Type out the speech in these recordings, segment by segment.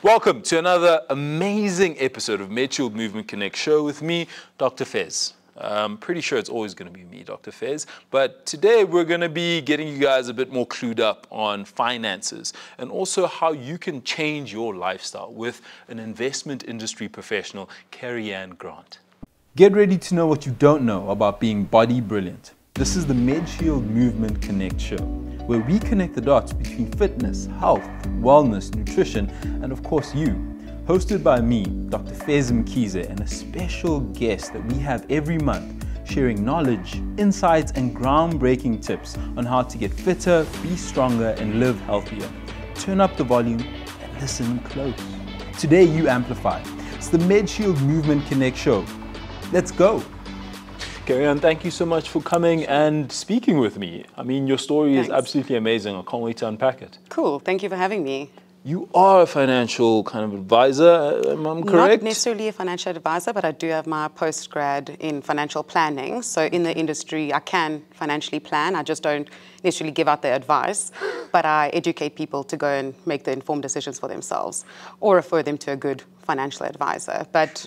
Welcome to another amazing episode of Medshield Movement Connect show with me, Dr. Fez. I'm pretty sure it's always going to be me, Dr. Fez, but today we're going to be getting you guys a bit more clued up on finances and also how you can change your lifestyle with an investment industry professional, Carey-Anne Grant. Get ready to know what you don't know about being body brilliant. This is the Medshield Movement Connect show, where we connect the dots between fitness, health, wellness, nutrition, and of course you. Hosted by me, Dr. Fez Mkhize, and a special guest that we have every month, sharing knowledge, insights, and groundbreaking tips on how to get fitter, be stronger, and live healthier. Turn up the volume and listen close. Today you amplify. It's the Medshield Movement Connect show. Let's go. Carey-Anne, thank you so much for coming and speaking with me. I mean, your story is absolutely amazing. I can't wait to unpack it. Cool. Thank you for having me. You are a financial kind of advisor, am I correct? Not necessarily a financial advisor, but I do have my postgrad in financial planning. So in the industry, I can financially plan. I just don't necessarily give out the advice, but I educate people to go and make the informed decisions for themselves or refer them to a good financial advisor. But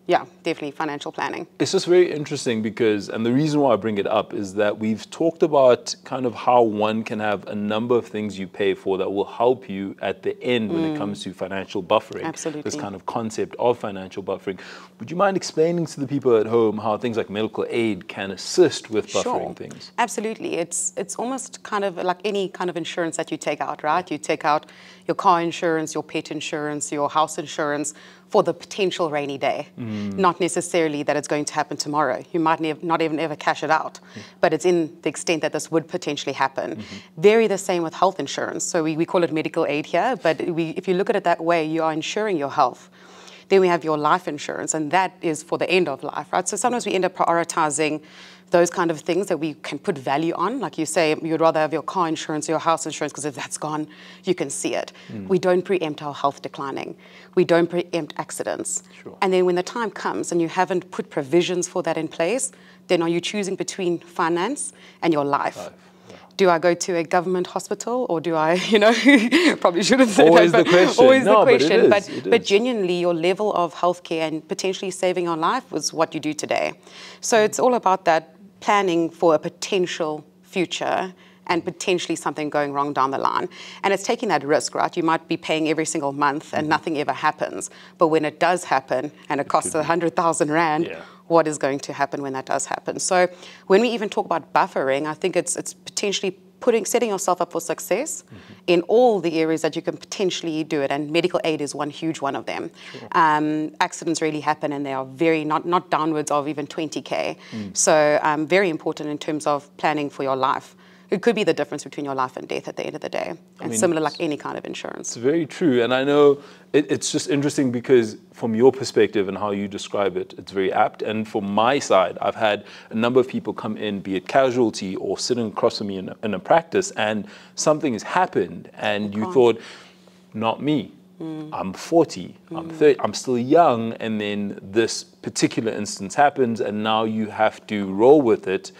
yeah, definitely financial planning. It's just very interesting because, and the reason why I bring it up is that we've talked about kind of how one can have a number of things you pay for that will help you at the end when it comes to financial buffering. Absolutely. This kind of concept of financial buffering. Would you mind explaining to the people at home how things like medical aid can assist with buffering things? Absolutely. It's almost kind of like any kind of insurance that you take out, right? You take out your car insurance, your pet insurance, your house insurance for the potential rainy day. Not necessarily that it's going to happen tomorrow. You might not even ever cash it out, but it's in the extent that this would potentially happen. Very the same with health insurance. So we call it medical aid here, but if you look at it that way, you are insuring your health. Then we have your life insurance, and that is for the end of life, right? So sometimes we end up prioritizing those kind of things that we can put value on. Like you say, you'd rather have your car insurance or your house insurance because if that's gone, you can see it. We don't preempt our health declining. We don't preempt accidents. And then when the time comes and you haven't put provisions for that in place, then are you choosing between finance and your life? Do I go to a government hospital or do I, probably shouldn't say always that. The question. Always no, the question. But genuinely, your level of healthcare and potentially saving your life was what you do today. So it's all about that planning for a potential future and potentially something going wrong down the line. And it's taking that risk, right? You might be paying every single month and nothing ever happens. But when it does happen and it costs 100,000 Rand, what is going to happen when that does happen? So when we even talk about buffering, I think it's potentially setting yourself up for success in all the areas that you can potentially do it. And medical aid is one huge one of them. Accidents really happen and they are very, not downwards of even 20K. So very important in terms of planning for your life. It could be the difference between your life and death at the end of the day. And similar like any kind of insurance. It's very true. And I know it's just interesting because from your perspective and how you describe it, it's very apt. And from my side, I've had a number of people come in, be it casualty or sitting across from me in a practice, and something has happened and you thought, not me. I'm 40, I'm 30, I'm still young, and then this particular instance happens and now you have to roll with it.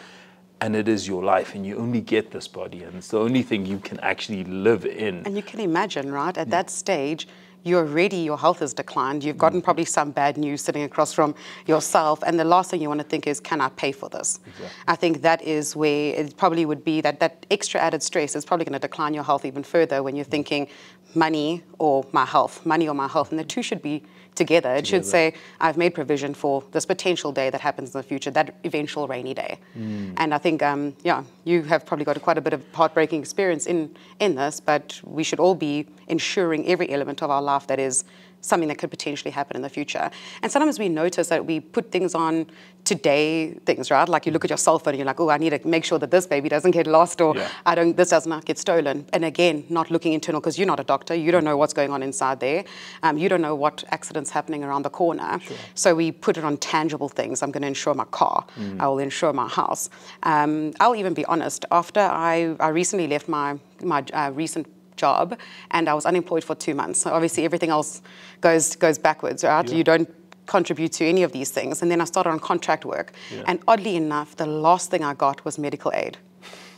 And it is your life, and you only get this body, and it's the only thing you can actually live in. And you can imagine, right, at that stage, your health has declined. You've gotten probably some bad news sitting across from yourself, and the last thing you want to think is, can I pay for this? I think that is where it probably would be that extra added stress is probably going to decline your health even further when you're thinking money or my health, and the two should be together. It should say, I've made provision for this potential day that happens in the future, that eventual rainy day. And I think, you have probably got quite a bit of heartbreaking experience in this, but we should all be ensuring every element of our life that is something that could potentially happen in the future. And sometimes we notice that we put things on today things, right? Like you look at your cell phone and you're like, oh, I need to make sure that this baby doesn't get lost or this does not get stolen. And again, not looking internal because you're not a doctor. You don't know what's going on inside there. You don't know what accidents happening around the corner. So we put it on tangible things. I'm going to insure my car. I will insure my house. I'll even be honest. After I recently left my recent job and I was unemployed for 2 months. So obviously everything else goes backwards, right? You don't contribute to any of these things. And then I started on contract work. And oddly enough, the last thing I got was medical aid.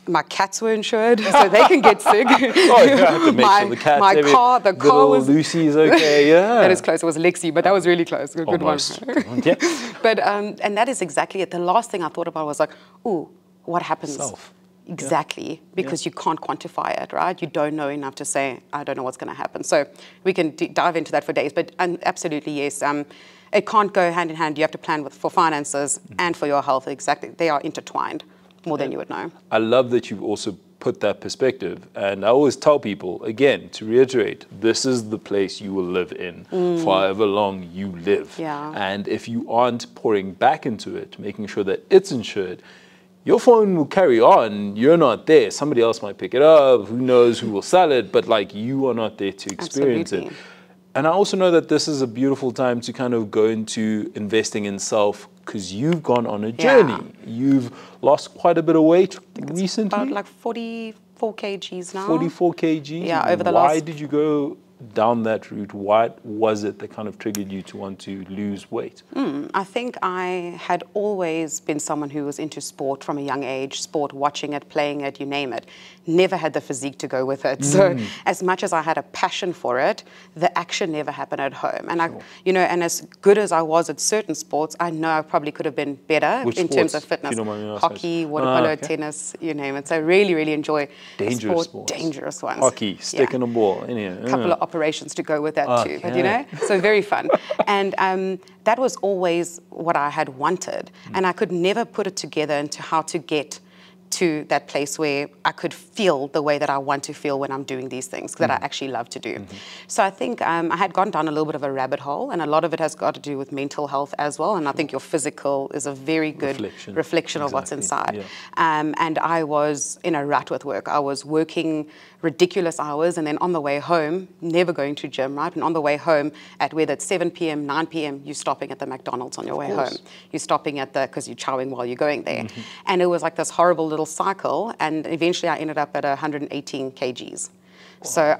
My cats were insured, so they can get sick. Oh, you have to make sure the cats, the car was... Lucy's okay, yeah. That is close. It was Lexi, but that was really close. Good one. Yeah. But, and that is exactly it. The last thing I thought about was like, ooh, what happens? Self. Exactly, because you can't quantify it, right? You don't know enough to say, I don't know what's going to happen. So we can dive into that for days, but absolutely, yes. It can't go hand in hand. You have to plan for finances and for your health. Exactly. They are intertwined more than you would know. I love that you've also put that perspective. And I always tell people, again, to reiterate, this is the place you will live in for however long you live. Yeah. And if you aren't pouring back into it, making sure that it's insured, your phone will carry on. You're not there. Somebody else might pick it up. Who knows who will sell it? But like, you are not there to experience it. And I also know that this is a beautiful time to kind of go into investing in self, because you've gone on a journey. You've lost quite a bit of weight recently. About like 44 kgs now. 44 kgs? Yeah, over the Why did you go down that route? What was it that kind of triggered you to want to lose weight? I think I had always been someone who was into sport from a young age, sport, watching it, playing it, you name it. Never had the physique to go with it. So as much as I had a passion for it, the action never happened at home. And and as good as I was at certain sports, I know I probably could have been better in terms of fitness. Hockey, water polo, tennis, you name it. So I really, really enjoy dangerous sports. Dangerous ones. Hockey, sticking a ball. A couple of operations to go with that too. But so very fun. And that was always what I had wanted. And I could never put it together into how to get to that place where I could feel the way that I want to feel when I'm doing these things that I actually love to do. So I think I had gone down a little bit of a rabbit hole, and a lot of it has got to do with mental health as well. And I think your physical is a very good reflection of what's inside. And I was in a rut with work. I was working ridiculous hours, and then on the way home, never going to gym, right? And on the way home, at whether it's 7 p.m., 9 p.m., you're stopping at the McDonald's on your way home. You're stopping at because you're chowing while you're going there. And it was like this horrible little cycle, and eventually I ended up at 118 kgs. So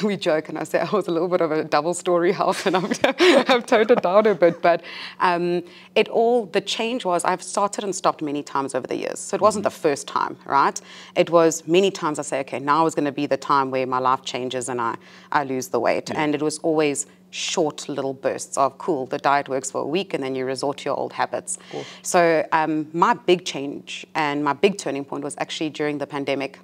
we joke and I say I was a little bit of a double-story house, and I've toned it down a bit. But the change was I've started and stopped many times over the years. So it wasn't the first time, right? It was many times I say, okay, now is going to be the time where my life changes and I lose the weight. And it was always short little bursts of, cool, the diet works for a week, and then you resort to your old habits. So my big change and my big turning point was actually during the pandemic.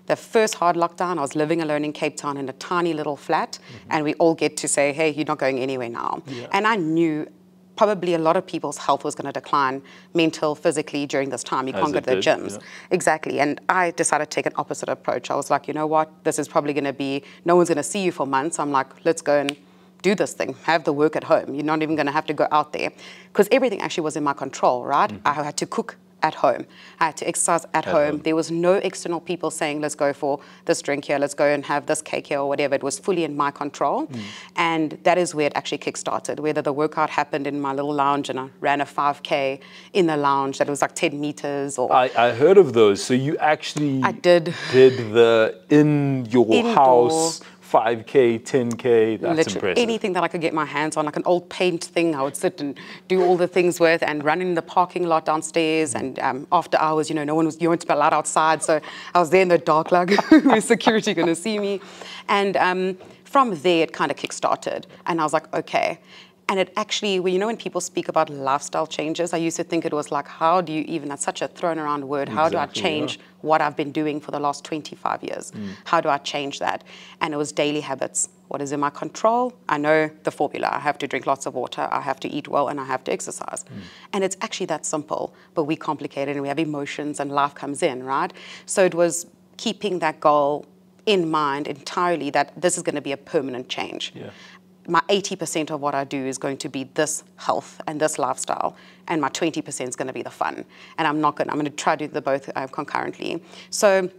The first hard lockdown, I was living alone in Cape Town in a tiny little flat, and we all get to say, hey, you're not going anywhere now. And I knew probably a lot of people's health was going to decline, mental, physically, during this time. You can't go to the gyms. Exactly. And I decided to take an opposite approach. I was like, you know what? This is probably going to be, no one's going to see you for months. I'm like, let's go and do this thing, have the work at home. You're not even going to have to go out there. Because everything actually was in my control, right? I had to cook at home. I had to exercise at home. There was no external people saying, let's go for this drink here, let's go and have this cake here or whatever. It was fully in my control. And that is where it actually kick-started, whether the workout happened in my little lounge and I ran a 5K in the lounge that was like 10 meters. Or I heard of those. So you actually did the in your house 5K, 10K, that's literally impressive. Anything that I could get my hands on, like an old paint thing, I would sit and do all the things with, and run in the parking lot downstairs. And after hours, you weren't to be allowed outside, so I was there in the dark, like, who is security going to see me? And from there, it kind of kick-started, and I was like, okay. And it actually, when people speak about lifestyle changes, I used to think it was like, how do you even, that's such a thrown around word, how do I change what I've been doing for the last 25 years? How do I change that? And it was daily habits. What is in my control? I know the formula. I have to drink lots of water, I have to eat well, and I have to exercise. And it's actually that simple, but we complicate it and we have emotions and life comes in, right? So it was keeping that goal in mind entirely, that this is going to be a permanent change. My 80% of what I do is going to be this health and this lifestyle, and my 20% is going to be the fun. And I'm going to try to do the both concurrently. So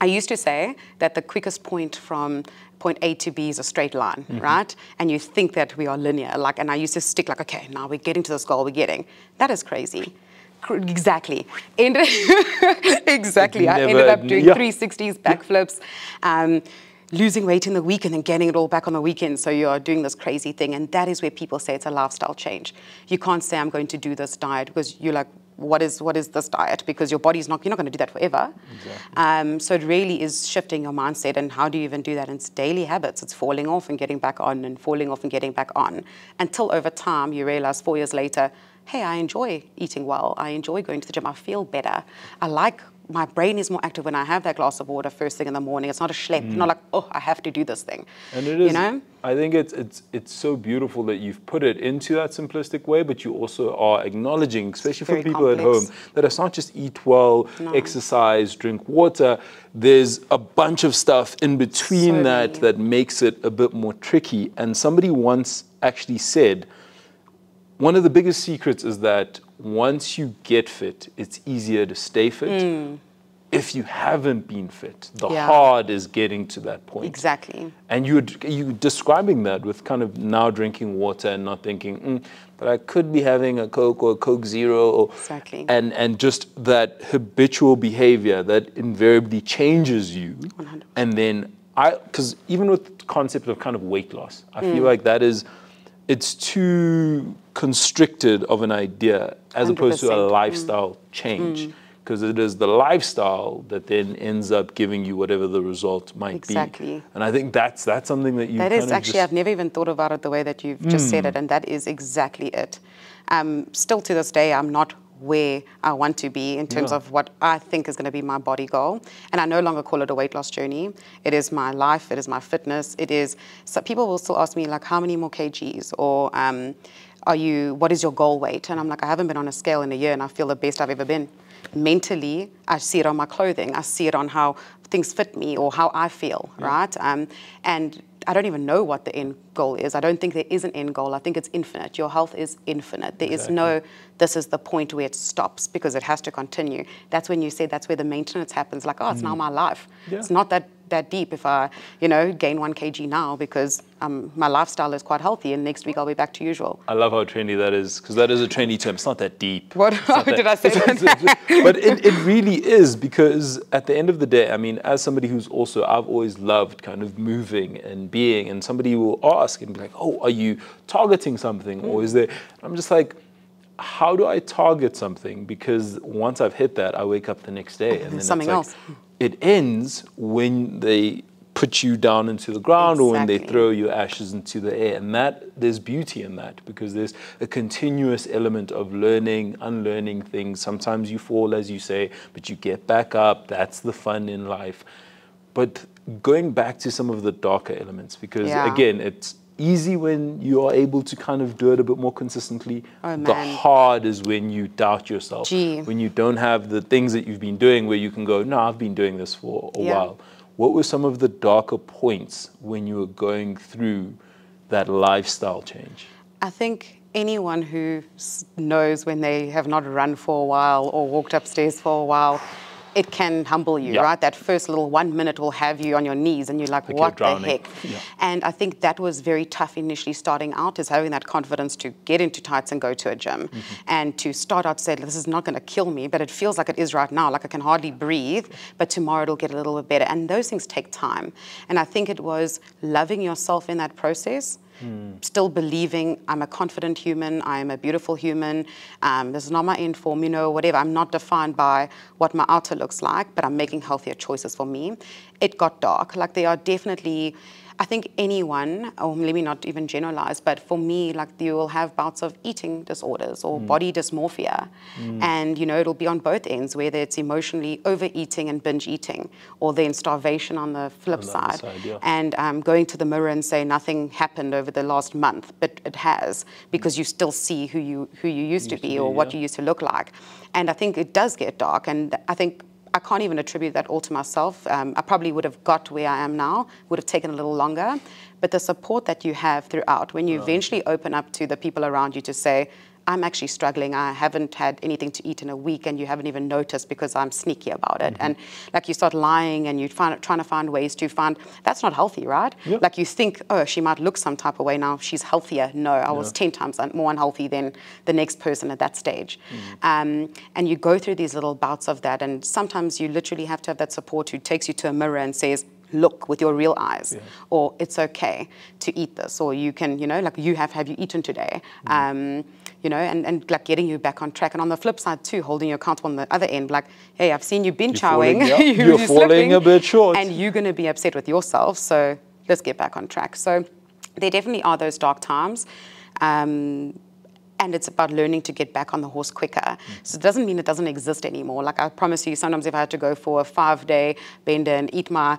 I used to say that the quickest point from point A to B is a straight line, right? And you think that we are linear, and I used to stick okay, now we're getting to this goal, we're getting. That is crazy. Exactly. Exactly. I ended up doing 360s, backflips, losing weight in the week and then gaining it all back on the weekend. So you are doing this crazy thing. And that is where people say it's a lifestyle change. You can't say, I'm going to do this diet, because you're like, what is this diet? Because your body's not, you're not going to do that forever. Exactly. So it really is shifting your mindset. And how do you even do that? And it's daily habits. It's falling off and getting back on and falling off and getting back on, until over time you realize 4 years later, hey, I enjoy eating well. I enjoy going to the gym. I feel better. My brain is more active when I have that glass of water first thing in the morning. It's not a schlep. Not like, oh, I have to do this thing. And it is, you know? I think it's so beautiful that you've put it into that simplistic way, but you also are acknowledging, especially for people at home, that it's not just eat well, exercise, drink water. There's a bunch of stuff in between that makes it a bit more tricky. And somebody once actually said, one of the biggest secrets is that once you get fit, it's easier to stay fit. If you haven't been fit, the hard is getting to that point. Exactly. And you describing that with kind of now drinking water and not thinking, but I could be having a Coke or a Coke Zero. Or, exactly. And just that habitual behavior that invariably changes you. 100%. And then because even with the concept of kind of weight loss, I feel like it's too constricted of an idea as 100%. opposed to a lifestyle change. Because it is the lifestyle that then ends up giving you whatever the result might be. And I think that's something that you That is actually, I've never even thought about it the way that you've just said it, and that is exactly it. Still to this day, I'm not where I want to be in terms of what I think is going to be my body goal. And I no longer call it a weight loss journey. It is my life, it is my fitness, it is, so people will still ask me like, how many more kgs? Or what is your goal weight? And I'm like, I haven't been on a scale in a year and I feel the best I've ever been. Mentally, I see it on my clothing. I see it on how things fit me or how I feel, right? And I don't even know what the end goal is. I don't think there is an end goal. I think it's infinite. Your health is infinite. There is no, this is the point where it stops, because it has to continue. That's when you say that's where the maintenance happens. Like, oh, it's now my life. It's not that deep if I, gain 1 kg now, because my lifestyle is quite healthy, and next week I'll be back to usual. I love how trendy that is, because that is a trendy term. It's not that deep. What did I say? But it really is, because at the end of the day, I mean, as somebody who's also, I've always loved kind of moving and being, and somebody will ask and be like, oh, are you targeting something? Or is there, I'm just like, how do I target something? Because once I've hit that, I wake up the next day. And then something else. It ends when they put you down into the ground or when they throw your ashes into the air. And there's beauty in that, because there's a continuous element of learning, unlearning things. Sometimes you fall, as you say, but you get back up. That's the fun in life. But going back to some of the darker elements, because again, it's easy when you are able to kind of do it a bit more consistently. The hard is when you doubt yourself, when you don't have the things that you've been doing where you can go, no, I've been doing this for a while. What were some of the darker points when you were going through that lifestyle change? I think anyone who knows when they have not run for a while or walked upstairs for a while, it can humble you, right? That first little 1 minute will have you on your knees and you're like what the heck? And I think that was very tough initially starting out, is having that confidence to get into tights and go to a gym and to start out to say, this is not going to kill me, but it feels like it is right now, like I can hardly breathe, but tomorrow it'll get a little bit better. And those things take time. And I think it was loving yourself in that process. Still believing I'm a confident human, I'm a beautiful human, this is not my end form, whatever. I'm not defined by what my outer looks like, but I'm making healthier choices for me. It got dark. Like, there are definitely, I think anyone, or let me not even generalize, but for me, like, you will have bouts of eating disorders or body dysmorphia. And, it'll be on both ends, whether it's emotionally overeating and binge eating, or then starvation on the flip side. And going to the mirror and say nothing happened over the last month, but it has, because you still see who you used to be or what you used to look like. And I think it does get dark, and I think I can't even attribute that all to myself. I probably would have got where I am now, would have taken a little longer. But the support that you have throughout, when you eventually open up to the people around you to say, I'm actually struggling, I haven't had anything to eat in a week, and you haven't even noticed because I'm sneaky about it. And like, you start lying and you're trying to find ways to find, that's not healthy, right? Like, you think, oh, she might look some type of way now, she's healthier. No, I was 10 times more unhealthy than the next person at that stage. And you go through these little bouts of that, and sometimes you literally have to have that support who takes you to a mirror and says, look with your real eyes, or it's okay to eat this, or you can, like, have you eaten today? you know, and like getting you back on track. And on the flip side too, holding you accountable on the other end, like, hey, I've seen you binge chowing, you're falling a bit short, and you're going to be upset with yourself. So let's get back on track. So there definitely are those dark times. And it's about learning to get back on the horse quicker. So it doesn't mean it doesn't exist anymore. Like I promise you, sometimes if I had to go for a 5-day bender and eat my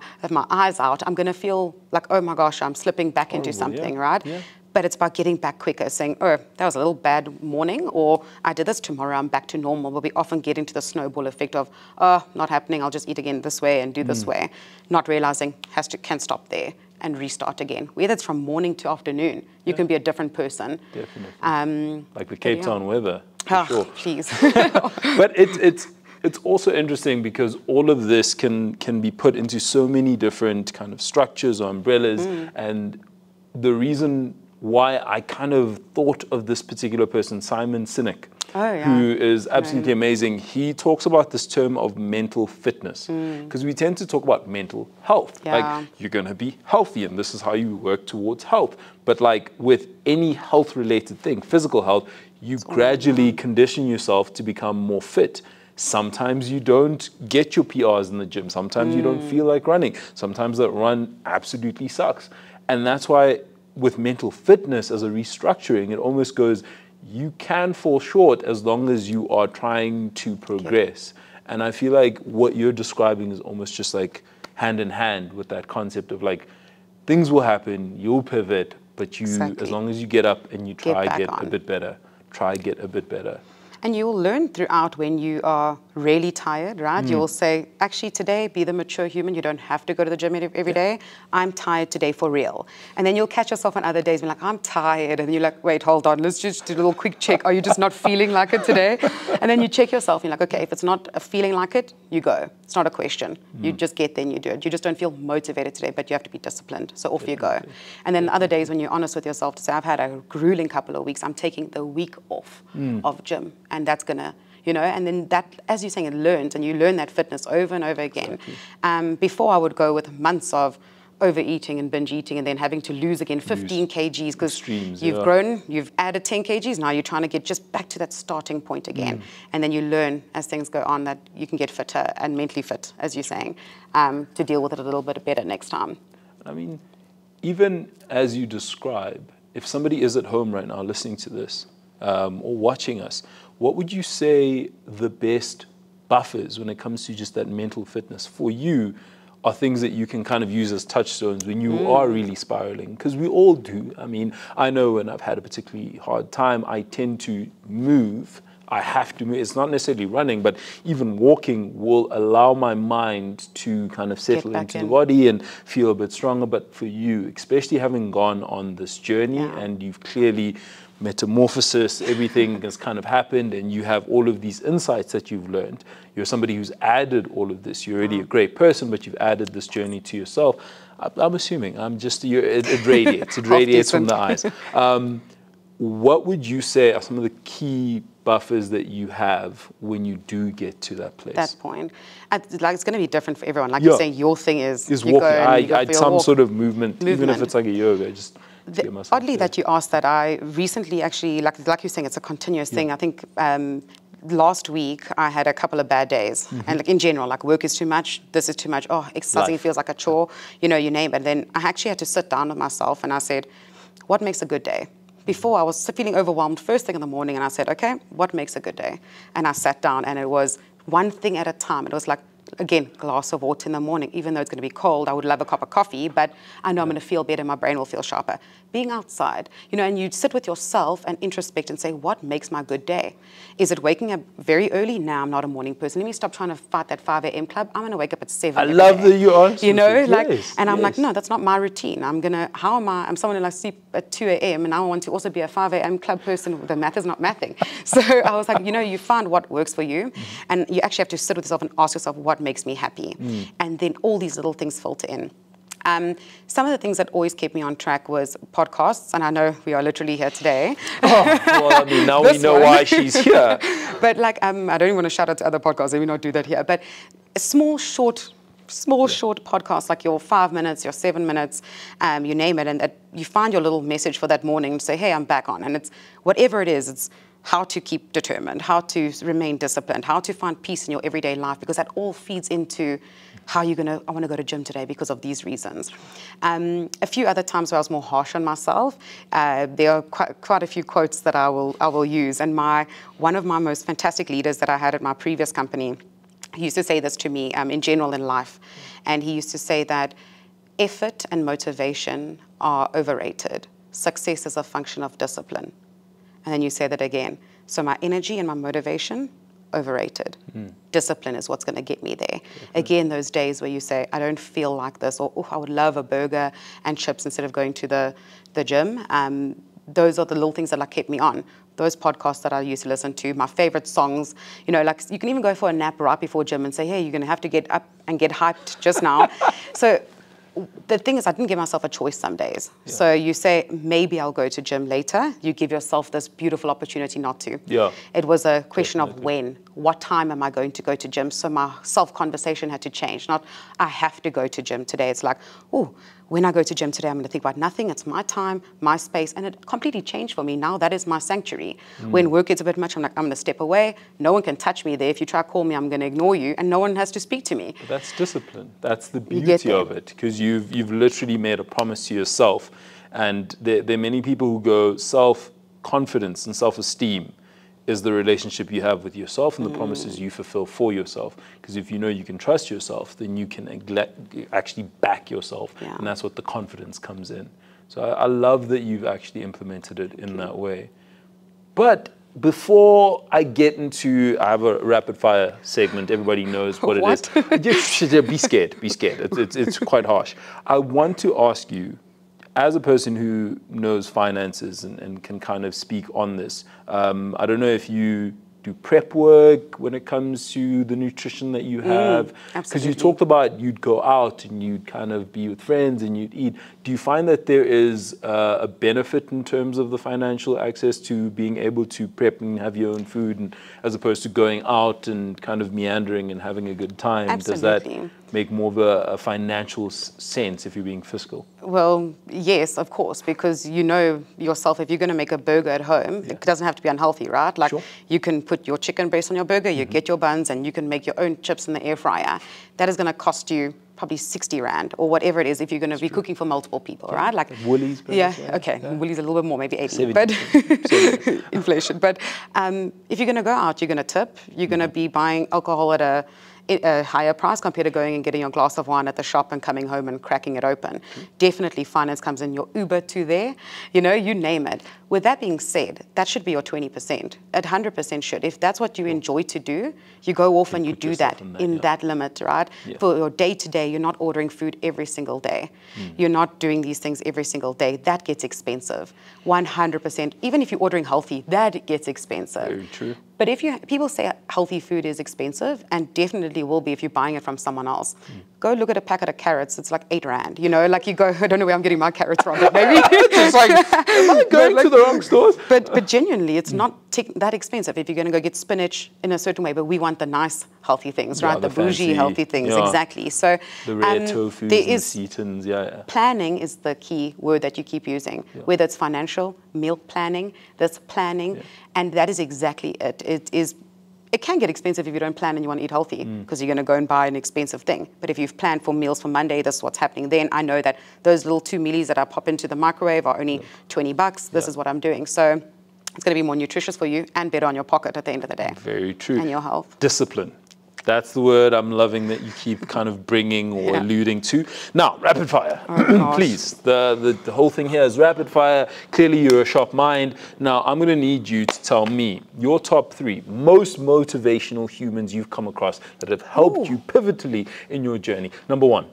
eyes out, I'm gonna feel like, oh my gosh, I'm slipping back into something, right? Yeah. But it's about getting back quicker, saying, oh, that was a little bad morning, or I did this, tomorrow I'm back to normal. But we often get into the snowball effect of, oh, not happening, I'll just eat again this way and do this way. Not realizing, can stop there and restart again. Whether it's from morning to afternoon, you can be a different person. Definitely. Like the Cape Town weather, for sure. Please. But it's also interesting because all of this can be put into so many different kind of structures or umbrellas. And the reason why I kind of thought of this particular person, Simon Sinek, who is absolutely amazing. He talks about this term of mental fitness, because we tend to talk about mental health. Like, you're going to be healthy and this is how you work towards health. But like with any health related thing, physical health, you gradually condition yourself to become more fit. Sometimes you don't get your PRs in the gym. Sometimes you don't feel like running. Sometimes that run absolutely sucks. And that's why with mental fitness as a restructuring, it almost goes, you can fall short as long as you are trying to progress. And I feel like what you're describing is almost just like hand in hand with that concept of like, things will happen, you'll pivot, but you, as long as you get up and you try get a bit better, get a bit better. And you will learn throughout when you are really tired, right? You will say, actually today, be the mature human. You don't have to go to the gym every day. I'm tired today for real. And then you'll catch yourself on other days being like, I'm tired. And you're like, wait, hold on. Let's just do a little quick check. Are you just not feeling like it today? And then you check yourself and you're like, okay, if it's not a feeling like it, you go. It's not a question. You just get there and you do it. You just don't feel motivated today, but you have to be disciplined. So off you go. And then other days when you're honest with yourself to say, I've had a grueling couple of weeks. I'm taking the week off of gym. And that's going to, you know, and then that, as you're saying, it learns, and you learn that fitness over and over again. Before I would go with months of overeating and binge eating and then having to lose again 15 kgs because you've grown, you've added 10 kgs, now you're trying to get just back to that starting point again. And then you learn as things go on that you can get fitter and mentally fit, as you're saying, to deal with it a little bit better next time. I mean, even as you describe, if somebody is at home right now listening to this or watching us, what would you say the best buffers when it comes to just that mental fitness for you are things that you can kind of use as touchstones when you are really spiraling? Because we all do. I mean, I know when I've had a particularly hard time, I tend to move. I have to move. It's not necessarily running, but even walking will allow my mind to kind of settle into the body and feel a bit stronger. But for you, especially having gone on this journey and you've clearly metamorphosis, everything has kind of happened and you have all of these insights that you've learned. You're somebody who's added all of this. You're already a great person, but you've added this journey to yourself. I'm assuming, it radiates. It radiates from the eyes. What would you say are some of the key buffers that you have when you do get to that place? That point. It's going to be different for everyone. Like you're saying, your thing is walking. I some sort of movement, even if it's like a yoga, just oddly that you asked that, I recently actually, like you're saying, it's a continuous thing. I think last week I had a couple of bad days, and like in general, like work is too much, this is too much. Oh, exercising feels like a chore, you know, you name it. And then I actually had to sit down with myself and I said, what makes a good day? Before I was feeling overwhelmed first thing in the morning, and I said, okay, what makes a good day? And I sat down, and it was one thing at a time. It was like, again, glass of water in the morning. Even though it's going to be cold, I would love a cup of coffee, but I know I'm going to feel better, my brain will feel sharper. Being outside, you know, and you sit with yourself and introspect and say, what makes my good day? Is it waking up very early? Now I'm not a morning person. Let me stop trying to fight that 5 a.m. club. I'm going to wake up at 7 I love that you're honest. You know, I'm like, no, that's not my routine. I'm someone who likes to sleep at 2 a.m. and I want to also be a 5 a.m. club person. The math is not mathing. So I was like, you know, you find what works for you, and you actually have to sit with yourself and ask yourself, what makes me happy? And then all these little things filter in. Some of the things that always kept me on track was podcasts, and I know we are literally here today. Well, I mean, now we know why she's here. But like, I don't even want to shout out to other podcasts, let me not do that here, but small, short small, short podcasts, like your 5 minutes, your 7 minutes, you name it, and that you find your little message for that morning and say, hey, I'm back on. And it's whatever it is, it's how to keep determined, how to remain disciplined, how to find peace in your everyday life, because that all feeds into how you're gonna, I wanna go to gym today because of these reasons. A few other times where I was more harsh on myself, there are quite a few quotes that I will use. And one of my most fantastic leaders that I had at my previous company, he used to say this to me in general in life. And he used to say that effort and motivation are overrated. Success is a function of discipline. And then you say that again. So my energy and my motivation, overrated. Discipline is what's going to get me there. Again, those days where you say, I don't feel like this, or oh, I would love a burger and chips instead of going to the gym. Those are the little things that like kept me on. Those podcasts that I used to listen to, my favorite songs, you know, like you can even go for a nap right before gym and say, hey, you're going to have to get up and get hyped just now. So the thing is, I didn't give myself a choice some days. Yeah. So you say, maybe I'll go to gym later. You give yourself this beautiful opportunity not to. Yeah. It was a question of when. What time am I going to go to gym? So my self-conversation had to change. Not, I have to go to gym today. It's like, oh, when I go to gym today, I'm going to think about nothing. It's my time, my space. And it completely changed for me. Now that is my sanctuary. When work gets a bit much, I'm like, I'm going to step away. No one can touch me there. If you try to call me, I'm going to ignore you. And no one has to speak to me. But that's discipline. That's the beauty of it. Because you've literally made a promise to yourself. And there are many people who go, self-confidence and self-esteem is the relationship you have with yourself and the promises you fulfill for yourself. Because if you know you can trust yourself, then you can actually back yourself. Yeah. And that's what the confidence comes in. So I love that you've actually implemented it in that way. But before I get into, I have a rapid fire segment. Everybody knows what it is. Be scared. Be scared. It's quite harsh. I want to ask you, as a person who knows finances and can kind of speak on this, I don't know if you do prep work when it comes to the nutrition that you have. Because you talked about you'd go out and you'd kind of be with friends and you'd eat. Do you find that there is a benefit in terms of the financial access to being able to prep and have your own food, and as opposed to going out and kind of meandering and having a good time? Absolutely. Does that make more of a financial sense if you're being fiscal? Well, yes, of course, because you know yourself, if you're going to make a burger at home, it doesn't have to be unhealthy, right? Like you can put your chicken breast on your burger, you get your buns, and you can make your own chips in the air fryer. That is going to cost you probably 60 Rand or whatever it is if you're going to be cooking for multiple people, right? Like Woolies. Okay. Woolies a little bit more, maybe 80, but inflation. But if you're going to go out, you're going to tip. You're going to be buying alcohol at a higher price compared to going and getting your glass of wine at the shop and coming home and cracking it open. Definitely finance comes in, your Uber to there, you know, you name it. With that being said, that should be your 20%. At 100% should. If that's what you enjoy to do, you go off and you do that in that limit, right? For your day-to-day, you're not ordering food every single day. You're not doing these things every single day. That gets expensive. 100%. Even if you're ordering healthy, that gets expensive. Very true. But if people say healthy food is expensive, and definitely will be if you're buying it from someone else, go look at a packet of carrots. It's like 8 Rand. You know, like you go, I don't know where I'm getting my carrots from, but maybe it's like, am I going to the wrong stores? But genuinely, it's not that expensive if you're going to go get spinach in a certain way. But we want the nice healthy things, right? The bougie healthy things, exactly. So the rare tofu, the setons, planning is the key word that you keep using, whether it's financial, meal planning, that's planning, and that is exactly it. It can get expensive if you don't plan and you want to eat healthy because you're going to go and buy an expensive thing. But if you've planned for meals for Monday, this is what's happening. Then I know that those little 2 mealies that I pop into the microwave are only 20 bucks. This is what I'm doing. So it's going to be more nutritious for you and better on your pocket at the end of the day. Very true. And your health. Discipline. That's the word I'm loving that you keep kind of bringing or alluding to. Now, rapid fire, please. The whole thing here is rapid fire. Clearly, you're a sharp mind. Now, I'm going to need you to tell me your top 3 most motivational humans you've come across that have helped you pivotally in your journey. Number 1.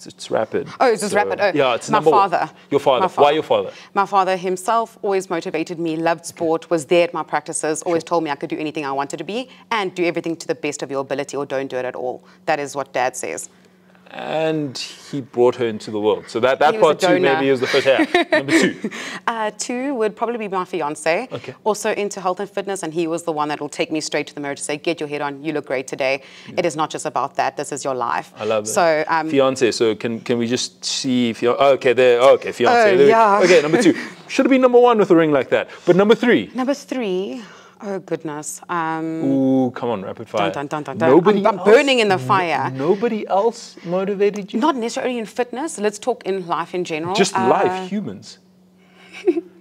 It's rapid. Oh, it's just rapid. Oh, yeah, it's my father. 1. Your father. Why your father? My father himself always motivated me, loved sport, was there at my practices, always told me I could do anything I wanted to be and do everything to the best of your ability or don't do it at all. That is what Dad says. and he brought her into the world. So that He was part a two donor. maybe is the first. Yeah. Number two. Two would probably be my fiance. Okay. Also into health and fitness, and he was the one that will take me straight to the mirror to say, "Get your head on. You look great today." It is not just about that. This is your life. I love it. So fiance. So can we just see if you're okay there? Oh, okay, fiance. Oh, yeah. Okay, number two. Should have been number one with a ring like that. But number three. Number three. Oh goodness. Ooh, come on, rapid fire. Dun, dun, dun, dun, dun. Nobody I'm else? burning in the fire. Nobody else motivated you? Not necessarily in fitness. Let's talk in life in general. Just life, humans.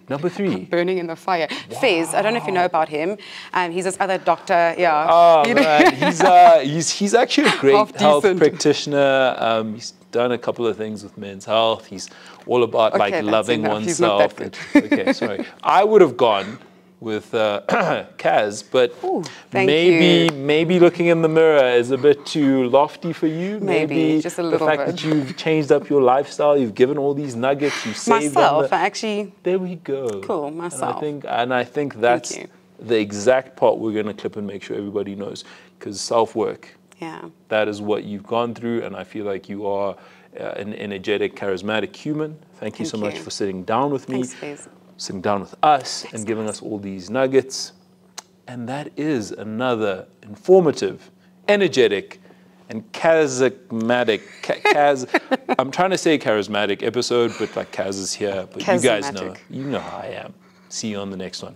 Number three. Burning in the fire. Fez, I don't know if you know about him. He's this other doctor. Yeah. Oh man, he's actually a great Half health decent. practitioner. He's done a couple of things with men's health. He's all about Okay, like that's loving enough. He's not oneself. that good. Okay, sorry. I would have gone with Kaz, but Ooh, thank maybe looking in the mirror is a bit too lofty for you. Maybe, just a little the fact bit. that you've changed up your lifestyle, you've given all these nuggets, you've saved Myself, them. I actually. There we go. Cool, myself. And I think that's you. the exact part we're going to clip and make sure everybody knows, because self-work, Yeah. that is what you've gone through, and I feel like you are an energetic, charismatic human. Thank you so much you. for sitting down with me, Thanks, Fez. sitting down with us, and giving us all these nuggets. And that is another informative, energetic, and charismatic, I'm trying to say charismatic episode, but like Kaz is here, but you guys know, Charismatic. you know how I am. See you on the next one.